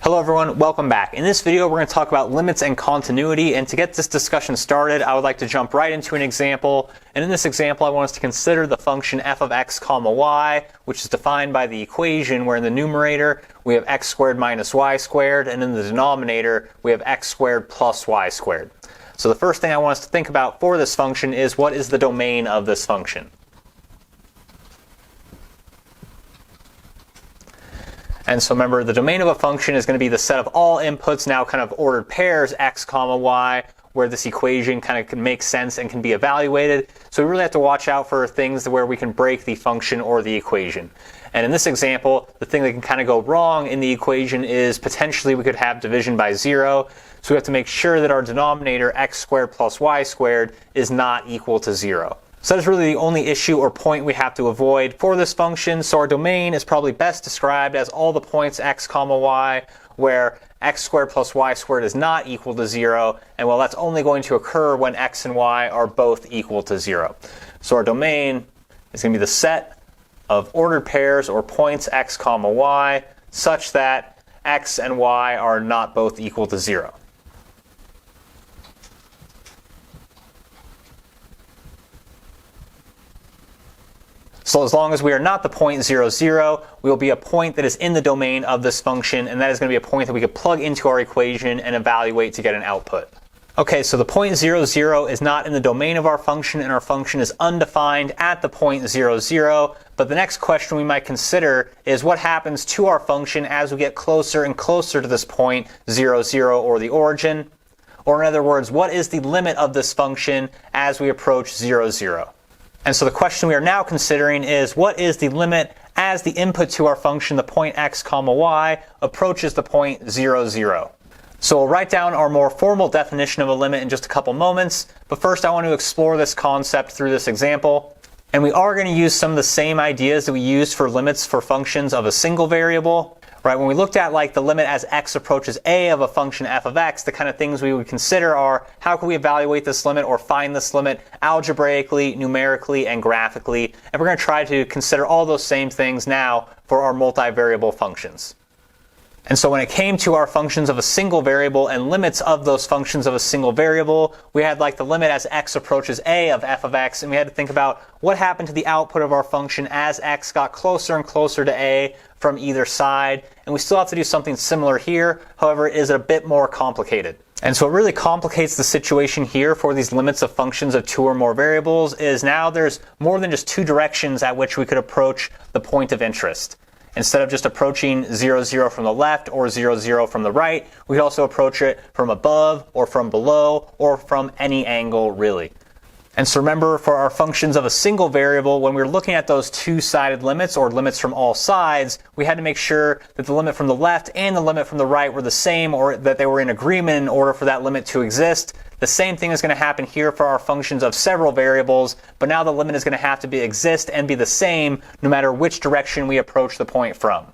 Hello everyone, welcome back. In this video we're going to talk about limits and continuity, and to get this discussion started I would like to jump right into an example. And in this example I want us to consider the function f of x comma y, which is defined by the equation where in the numerator we have x squared minus y squared, and in the denominator we have x squared plus y squared. So the first thing I want us to think about for this function is what is the domain of this function. And so remember, the domain of a function is going to be the set of all inputs, now kind of ordered pairs, x comma y, where this equation kind of can make sense and can be evaluated. So we really have to watch out for things where we can break the function or the equation. And in this example, the thing that can kind of go wrong in the equation is potentially we could have division by 0. So we have to make sure that our denominator, x squared plus y squared, is not equal to 0. So that is really the only issue or point we have to avoid for this function. So our domain is probably best described as all the points x comma y where x squared plus y squared is not equal to 0, and well, that's only going to occur when x and y are both equal to 0. So our domain is going to be the set of ordered pairs or points x comma y such that x and y are not both equal to 0. So as long as we are not the point 0, 0, we will be a point that is in the domain of this function, and that is going to be a point that we could plug into our equation and evaluate to get an output. Okay, so the point 0, 0 is not in the domain of our function, and our function is undefined at the point 0, 0. But the next question we might consider is what happens to our function as we get closer and closer to this point 0, 0 or the origin? Or in other words, what is the limit of this function as we approach 0, 0? And so the question we are now considering is what is the limit as the input to our function, the point x comma y, approaches the point 0, 0. So we'll write down our more formal definition of a limit in just a couple moments, but first I want to explore this concept through this example. And we are going to use some of the same ideas that we used for limits for functions of a single variable. Right, when we looked at like the limit as x approaches a of a function f of x, the kind of things we would consider are how can we evaluate this limit or find this limit algebraically, numerically, and graphically. And we're going to try to consider all those same things now for our multivariable functions. And so when it came to our functions of a single variable and limits of those functions of a single variable, we had like the limit as x approaches a of f of x, and we had to think about what happened to the output of our function as x got closer and closer to a from either side. And we still have to do something similar here, however it is a bit more complicated. And so what really complicates the situation here for these limits of functions of two or more variables is now there's more than just two directions at which we could approach the point of interest. Instead of just approaching 0, 0 from the left or 0, 0 from the right, we could also approach it from above or from below or from any angle really. And so remember, for our functions of a single variable, when we were looking at those two-sided limits or limits from all sides, we had to make sure that the limit from the left and the limit from the right were the same, or that they were in agreement in order for that limit to exist. The same thing is going to happen here for our functions of several variables, but now the limit is going to have to exist and be the same no matter which direction we approach the point from.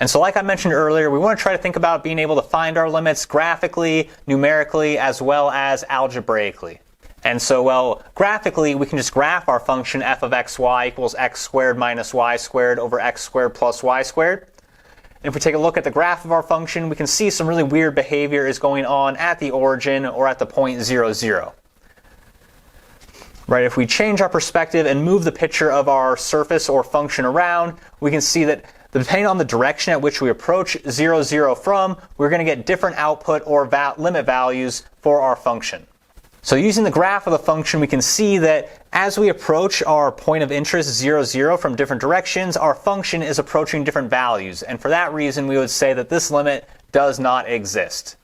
And so like I mentioned earlier, we want to try to think about being able to find our limits graphically, numerically, as well as algebraically. And so, well, graphically, we can just graph our function f of xy equals x squared minus y squared over x squared plus y squared. And if we take a look at the graph of our function, we can see some really weird behavior is going on at the origin or at the point 0, 0. Right, if we change our perspective and move the picture of our surface or function around, we can see that depending on the direction at which we approach 0, 0 from, we're going to get different output or limit values for our function. So using the graph of the function, we can see that as we approach our point of interest 0, 0 from different directions, our function is approaching different values. And for that reason, we would say that this limit does not exist.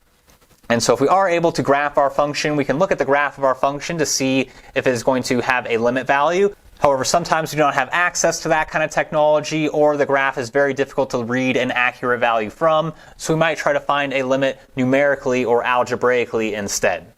And so if we are able to graph our function, we can look at the graph of our function to see if it is going to have a limit value. However, sometimes we don't have access to that kind of technology, or the graph is very difficult to read an accurate value from, so we might try to find a limit numerically or algebraically instead.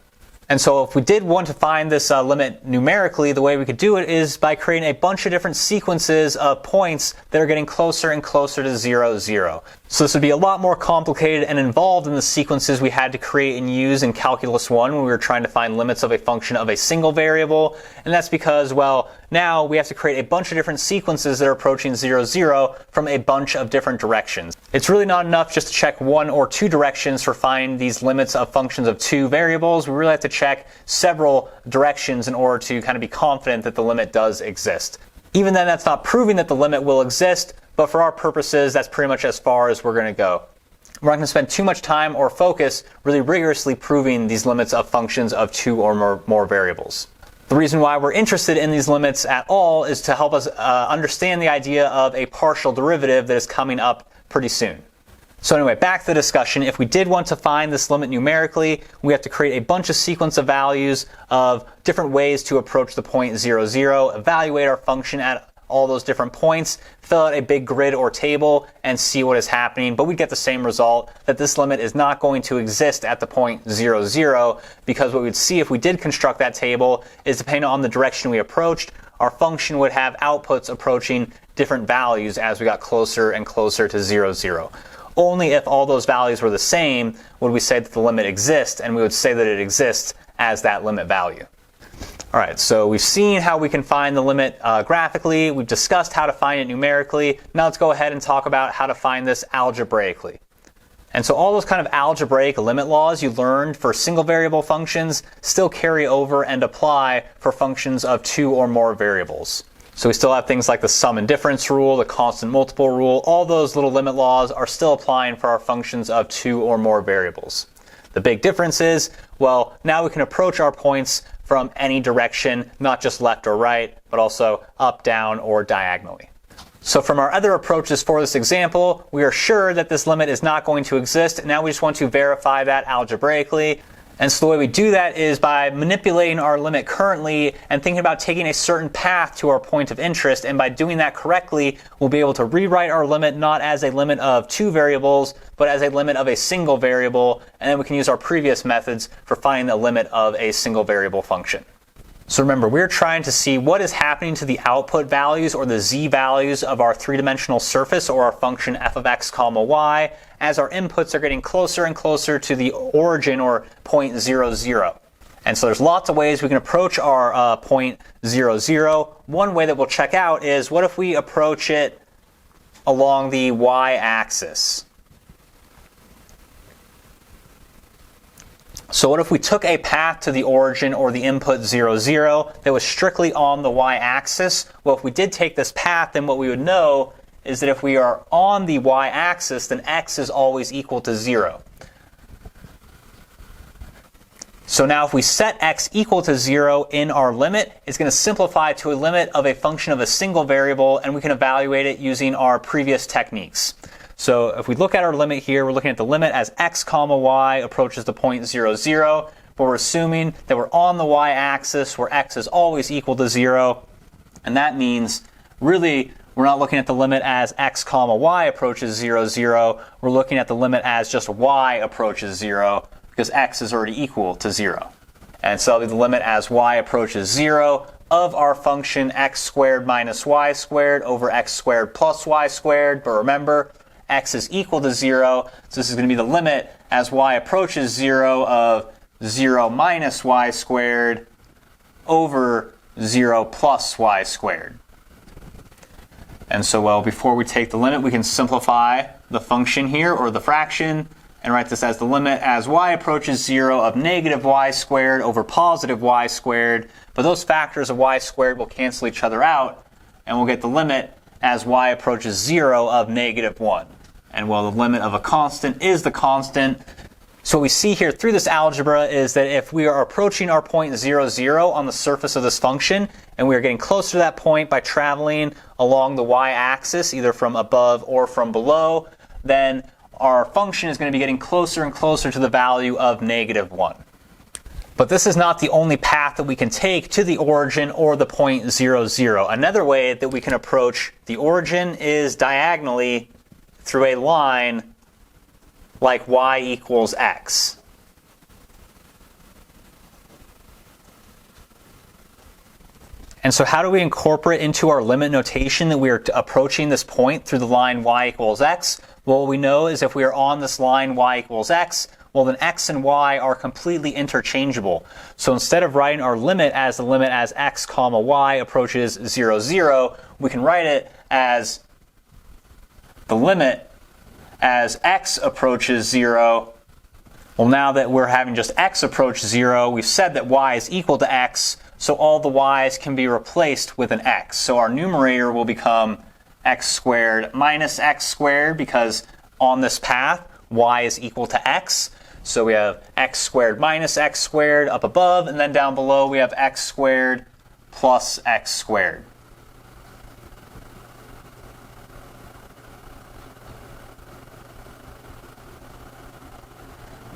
And so if we did want to find this limit numerically, the way we could do it is by creating a bunch of different sequences of points that are getting closer and closer to 0, 0. So this would be a lot more complicated and involved than the sequences we had to create and use in Calculus 1 when we were trying to find limits of a function of a single variable. And that's because, well, now we have to create a bunch of different sequences that are approaching 0, 0 from a bunch of different directions. It's really not enough just to check one or two directions for finding these limits of functions of two variables. We really have to check several directions in order to kind of be confident that the limit does exist. Even then, that's not proving that the limit will exist, but for our purposes, that's pretty much as far as we're going to go. We're not going to spend too much time or focus really rigorously proving these limits of functions of two or more variables. The reason why we're interested in these limits at all is to help us understand the idea of a partial derivative that is coming up pretty soon. So anyway, back to the discussion. If we did want to find this limit numerically, we have to create a bunch of sequence of values of different ways to approach the point 0, 0, evaluate our function at all those different points, fill out a big grid or table, and see what is happening. But we get the same result, that this limit is not going to exist at the point 0, 0, because what we'd see if we did construct that table is, depending on the direction we approached, our function would have outputs approaching different values as we got closer and closer to 0, 0. Only if all those values were the same would we say that the limit exists, and we would say that it exists as that limit value. All right, so we've seen how we can find the limit graphically. We've discussed how to find it numerically. Now let's go ahead and talk about how to find this algebraically. And so all those kind of algebraic limit laws you learned for single variable functions still carry over and apply for functions of two or more variables. So we still have things like the sum and difference rule, the constant multiple rule. All those little limit laws are still applying for our functions of two or more variables. The big difference is, well, now we can approach our points from any direction, not just left or right, but also up, down, or diagonally. So from our other approaches for this example, we are sure that this limit is not going to exist. Now we just want to verify that algebraically. And so the way we do that is by manipulating our limit currently and thinking about taking a certain path to our point of interest. And by doing that correctly, we'll be able to rewrite our limit not as a limit of two variables, but as a limit of a single variable. And then we can use our previous methods for finding the limit of a single variable function. So remember, we're trying to see what is happening to the output values or the z values of our three-dimensional surface or our function f of x comma y as our inputs are getting closer and closer to the origin or point 0, 0. And so there's lots of ways we can approach our point 0, 0. One way that we'll check out is, what if we approach it along the y-axis? So what if we took a path to the origin or the input 0, 0 that was strictly on the y-axis? Well, if we did take this path, then what we would know is that if we are on the y-axis, then x is always equal to 0. So now if we set x equal to 0 in our limit, it's going to simplify to a limit of a function of a single variable, and we can evaluate it using our previous techniques. So if we look at our limit here, we're looking at the limit as x comma y approaches the point 0, 0, but we're assuming that we're on the y-axis where x is always equal to 0, and that means really we're not looking at the limit as x comma y approaches 0, 0, we're looking at the limit as just y approaches 0, because x is already equal to 0. And so that'll be the limit as y approaches 0 of our function x squared minus y squared over x squared plus y squared, but remember, x is equal to 0, so this is going to be the limit as y approaches 0 of 0 minus y squared over 0 plus y squared. And so, well, before we take the limit, we can simplify the function here, or the fraction, and write this as the limit as y approaches 0 of negative y squared over positive y squared. But those factors of y squared will cancel each other out, and we'll get the limit as y approaches 0 of negative 1. And well, the limit of a constant is the constant. So what we see here through this algebra is that if we are approaching our point 0, 0 on the surface of this function, and we are getting closer to that point by traveling along the y-axis, either from above or from below, then our function is going to be getting closer and closer to the value of negative 1. But this is not the only path that we can take to the origin or the point 0, 0. Another way that we can approach the origin is diagonally through a line like y equals x. And so how do we incorporate into our limit notation that we are approaching this point through the line y equals x? Well, what we know is if we are on this line y equals x, well then x and y are completely interchangeable. So instead of writing our limit as the limit as x comma y approaches 0, 0, we can write it as the limit as x approaches 0. Well, now that we're having just x approach 0, we've said that y is equal to x, so all the y's can be replaced with an x. So our numerator will become x squared minus x squared, because on this path, y is equal to x. So we have x squared minus x squared up above, and then down below we have x squared plus x squared.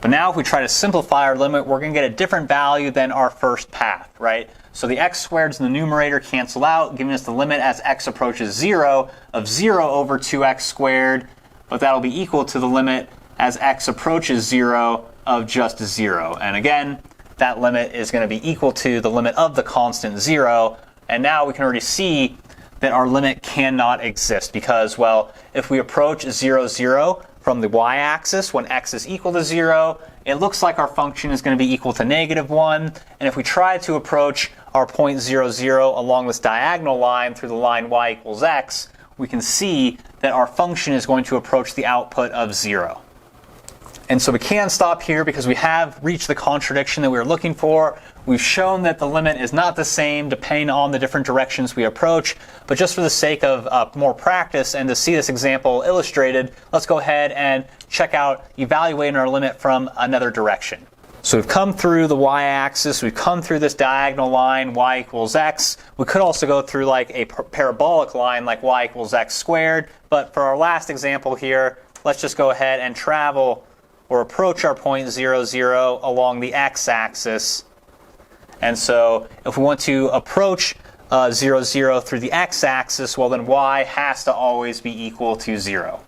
But now if we try to simplify our limit, we're going to get a different value than our first path, right? So the x squareds in the numerator cancel out, giving us the limit as x approaches 0 of 0 over 2x squared, but that'll be equal to the limit as x approaches 0 of just 0. And again, that limit is going to be equal to the limit of the constant 0. And now we can already see that our limit cannot exist because, well, if we approach 0, 0 from the y-axis when x is equal to 0, it looks like our function is going to be equal to -1. And if we try to approach our point 0, 0 along this diagonal line through the line y equals x, we can see that our function is going to approach the output of 0. And so we can stop here because we have reached the contradiction that we were looking for. We've shown that the limit is not the same depending on the different directions we approach. But just for the sake of more practice and to see this example illustrated, let's go ahead and check out evaluating our limit from another direction. So we've come through the y-axis, we've come through this diagonal line, y equals x. We could also go through like a parabolic line like y equals x squared. But for our last example here, let's just go ahead and travel or approach our point 0, 0 along the x-axis. And so if we want to approach 0, 0 through the x-axis, well then y has to always be equal to 0.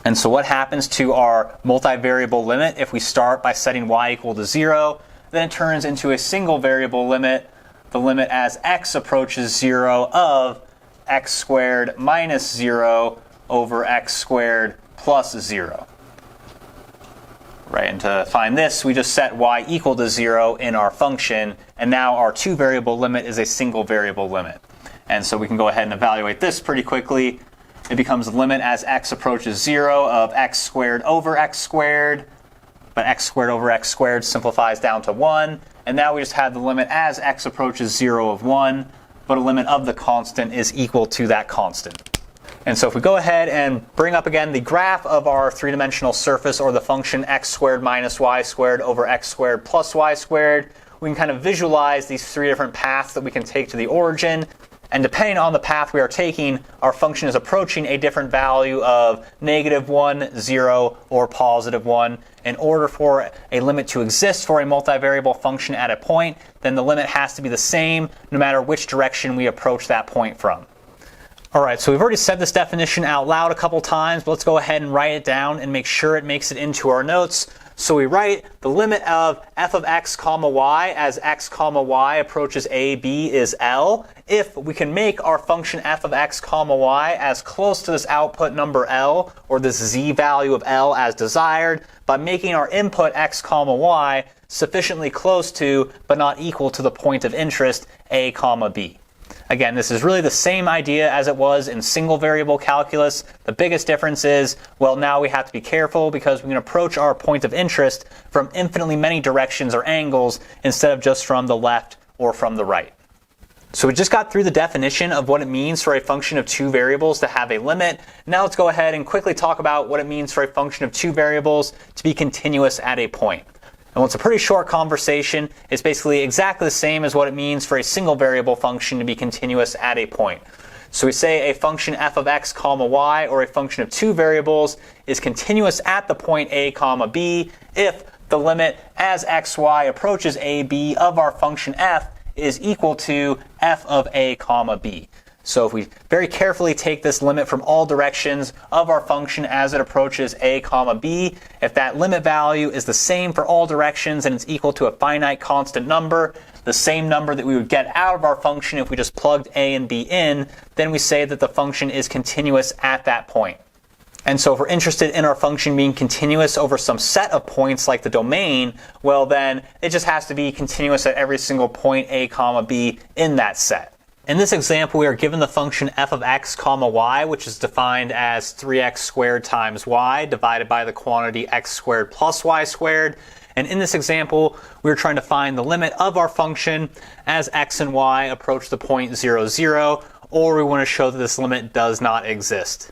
And so what happens to our multivariable limit if we start by setting y equal to 0? Then it turns into a single variable limit, the limit as x approaches 0 of x squared minus 0 over x squared plus 0. Right, and to find this, we just set y equal to 0 in our function, and now our two variable limit is a single variable limit. And so we can go ahead and evaluate this pretty quickly. It becomes the limit as x approaches 0 of x squared over x squared, but x squared over x squared simplifies down to 1, and now we just have the limit as x approaches 0 of 1, but a limit of the constant is equal to that constant. And so if we go ahead and bring up again the graph of our three-dimensional surface, or the function x squared minus y squared over x squared plus y squared, we can kind of visualize these three different paths that we can take to the origin. And depending on the path we are taking, our function is approaching a different value of -1, 0, or +1. In order for a limit to exist for a multivariable function at a point, then the limit has to be the same no matter which direction we approach that point from. Alright, so we've already said this definition out loud a couple times, but let's go ahead and write it down and make sure it makes it into our notes. So we write the limit of f of x comma y as x comma y approaches a, b is L if we can make our function f of x comma y as close to this output number L, or this z value of L as desired, by making our input x comma y sufficiently close to but not equal to the point of interest a comma b. Again, this is really the same idea as it was in single variable calculus. The biggest difference is, well, now we have to be careful because we can approach our point of interest from infinitely many directions or angles instead of just from the left or from the right. So we just got through the definition of what it means for a function of two variables to have a limit. Now let's go ahead and quickly talk about what it means for a function of two variables to be continuous at a point. And while it's a pretty short conversation, it's basically exactly the same as what it means for a single variable function to be continuous at a point. So we say a function f of x comma y, or a function of two variables, is continuous at the point a comma b if the limit as xy approaches a, b of our function f is equal to f of a comma b. So if we very carefully take this limit from all directions of our function as it approaches a comma b, if that limit value is the same for all directions and it's equal to a finite constant number, the same number that we would get out of our function if we just plugged a and b in, then we say that the function is continuous at that point. And so if we're interested in our function being continuous over some set of points like the domain, well then it just has to be continuous at every single point a comma b in that set. In this example, we are given the function f of x comma y, which is defined as 3x squared times y divided by the quantity x squared plus y squared. And in this example, we're trying to find the limit of our function as x and y approach the point 0, 0, or we want to show that this limit does not exist.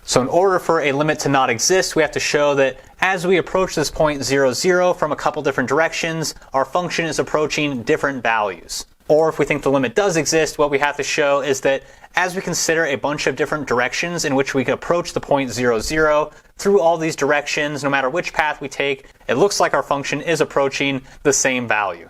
So in order for a limit to not exist, we have to show that as we approach this point 0, 0 from a couple different directions, our function is approaching different values. Or if we think the limit does exist, what we have to show is that as we consider a bunch of different directions in which we can approach the point 0, 0, through all these directions, no matter which path we take, it looks like our function is approaching the same value.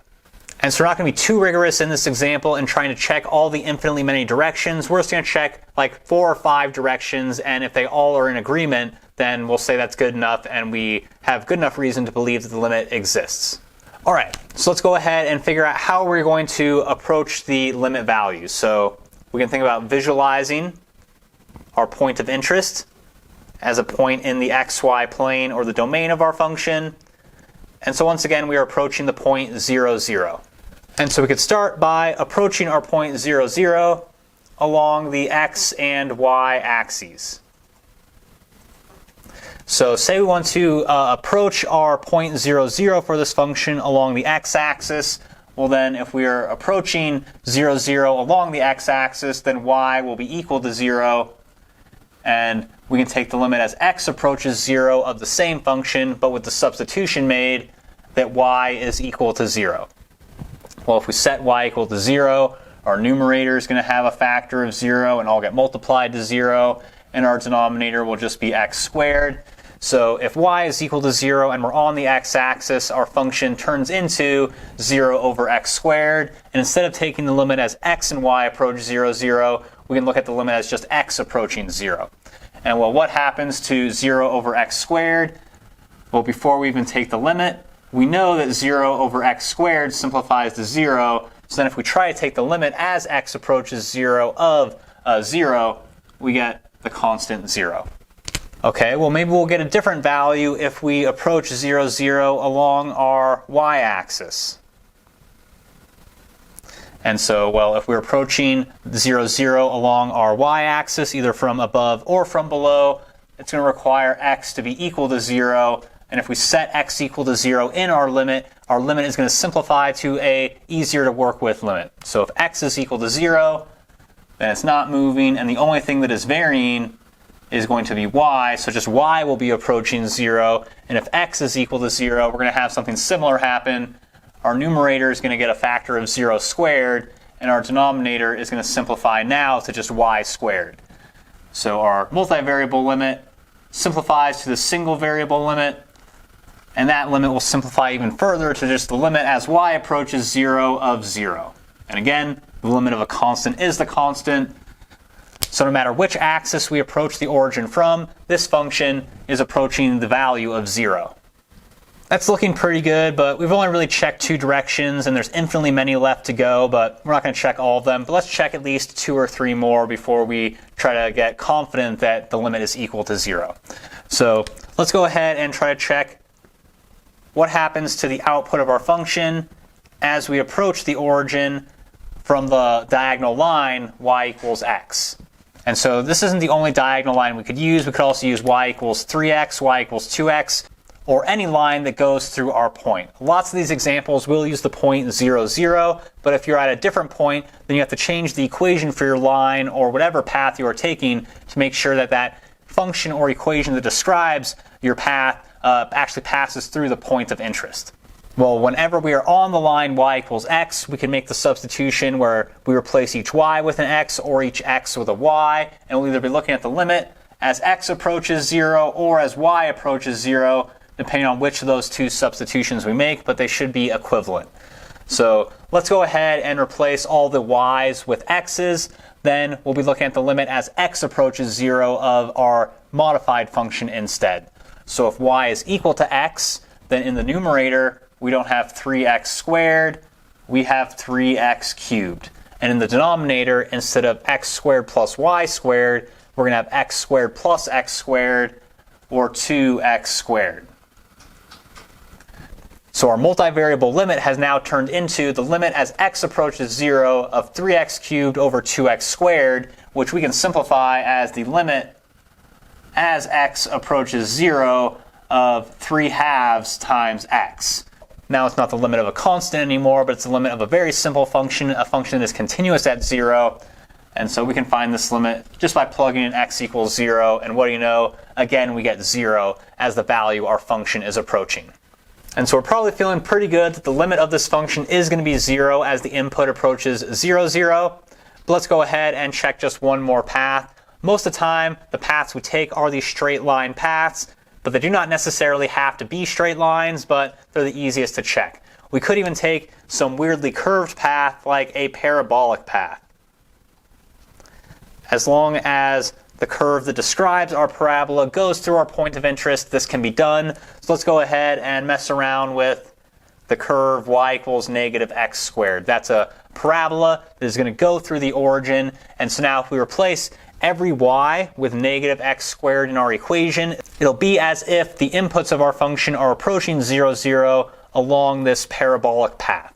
And so we're not going to be too rigorous in this example and trying to check all the infinitely many directions. We're just going to check like 4 or 5 directions, and if they all are in agreement, then we'll say that's good enough and we have good enough reason to believe that the limit exists. Alright, so let's go ahead and figure out how we're going to approach the limit values. So we can think about visualizing our point of interest as a point in the xy plane or the domain of our function. And so once again, we are approaching the point 0, 0. And so we could start by approaching our point 0, 0 along the x and y axes. So say we want to approach our point 0, 0 for this function along the x-axis. Well then, if we are approaching 0, 0 along the x-axis, then y will be equal to 0. And we can take the limit as x approaches 0 of the same function, but with the substitution made that y is equal to 0. Well, if we set y equal to 0, our numerator is going to have a factor of 0 and all get multiplied to 0, and our denominator will just be x squared. So if y is equal to 0 and we're on the x-axis, our function turns into 0 over x squared. And instead of taking the limit as x and y approach 0, 0, we can look at the limit as just x approaching 0. And well, what happens to 0 over x squared? Well, before we even take the limit, we know that 0 over x squared simplifies to 0. So then if we try to take the limit as x approaches 0 of 0, we get the constant 0. Okay, well maybe we'll get a different value if we approach 0, 0 along our y-axis. And so, well, if we're approaching 0, 0 along our y-axis, either from above or from below, it's going to require x to be equal to 0. And if we set x equal to 0 in our limit is going to simplify to a easier to work with limit. So if x is equal to 0, then it's not moving, and the only thing that is varying is going to be y, so just y will be approaching 0, and if x is equal to 0, we're going to have something similar happen. Our numerator is going to get a factor of 0 squared, and our denominator is going to simplify now to just y squared. So our multivariable limit simplifies to the single variable limit, and that limit will simplify even further to just the limit as y approaches 0 of 0. And again, the limit of a constant is the constant. So no matter which axis we approach the origin from, this function is approaching the value of 0. That's looking pretty good, but we've only really checked 2 directions, and there's infinitely many left to go, but we're not going to check all of them. But let's check at least 2 or 3 more before we try to get confident that the limit is equal to 0. So let's go ahead and try to check what happens to the output of our function as we approach the origin from the diagonal line y equals x. And so this isn't the only diagonal line we could use. We could also use y equals 3x, y equals 2x, or any line that goes through our point. Lots of these examples will use the point 0, 0, but if you're at a different point, then you have to change the equation for your line or whatever path you are taking to make sure that that function or equation that describes your path actually passes through the point of interest. Well, whenever we are on the line y equals x, we can make the substitution where we replace each y with an x or each x with a y, and we'll either be looking at the limit as x approaches 0 or as y approaches 0, depending on which of those 2 substitutions we make, but they should be equivalent. So let's go ahead and replace all the y's with x's. Then we'll be looking at the limit as x approaches 0 of our modified function instead. So if y is equal to x, then in the numerator, we don't have 3x squared, we have 3x cubed. And in the denominator, instead of x squared plus y squared, we're going to have x squared plus x squared, or 2x squared. So our multivariable limit has now turned into the limit as x approaches 0 of 3x cubed over 2x squared, which we can simplify as the limit as x approaches 0 of 3/2 times x. Now it's not the limit of a constant anymore, but it's the limit of a very simple function, a function that is continuous at 0. And so we can find this limit just by plugging in x equals 0. And what do you know? Again, we get 0 as the value our function is approaching. And so we're probably feeling pretty good that the limit of this function is going to be 0 as the input approaches 0, 0. But let's go ahead and check just one more path. Most of the time, the paths we take are these straight line paths, but they do not necessarily have to be straight lines, but they're the easiest to check. We could even take some weirdly curved path like a parabolic path. As long as the curve that describes our parabola goes through our point of interest, this can be done. So let's go ahead and mess around with the curve y equals negative x squared. That's a parabola that is going to go through the origin. And so now if we replace every y with negative x squared in our equation, it'll be as if the inputs of our function are approaching 0, 0 along this parabolic path.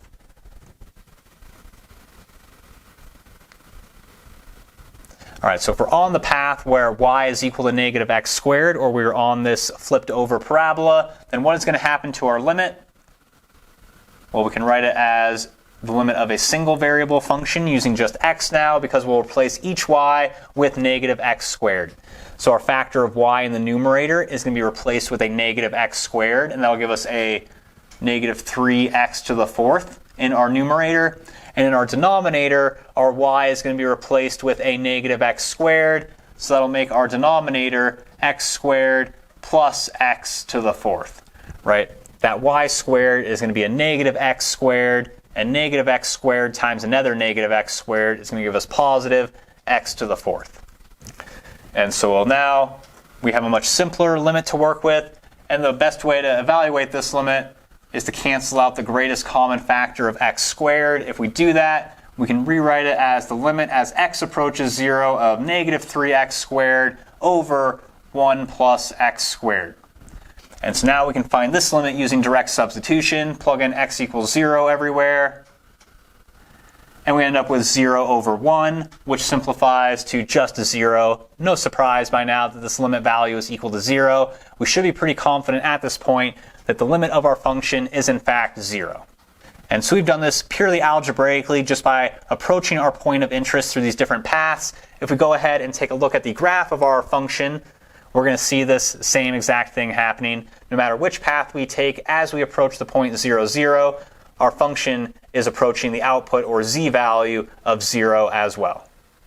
All right, so if we're on the path where y is equal to negative x squared, or we're on this flipped over parabola, then what is going to happen to our limit? Well, we can write it as the limit of a single variable function using just x now, because we'll replace each y with negative x squared. So our factor of y in the numerator is going to be replaced with a negative x squared, and that will give us a negative 3x to the fourth in our numerator. And in our denominator, our y is going to be replaced with a negative x squared, so that'll make our denominator x squared plus x to the fourth, right? That y squared is going to be a negative x squared, and negative x squared times another negative x squared is going to give us positive x to the fourth. And so now we have a much simpler limit to work with, and the best way to evaluate this limit is to cancel out the greatest common factor of x squared. If we do that, we can rewrite it as the limit as x approaches 0 of negative 3x squared over 1 plus x squared. And so now we can find this limit using direct substitution. Plug in x equals 0 everywhere. And we end up with 0 over 1, which simplifies to just 0. No surprise by now that this limit value is equal to 0. We should be pretty confident at this point that the limit of our function is in fact 0. And so we've done this purely algebraically just by approaching our point of interest through these different paths. If we go ahead and take a look at the graph of our function, we're going to see this same exact thing happening. No matter which path we take as we approach the point 0, 0, our function is approaching the output or z value of 0 as well.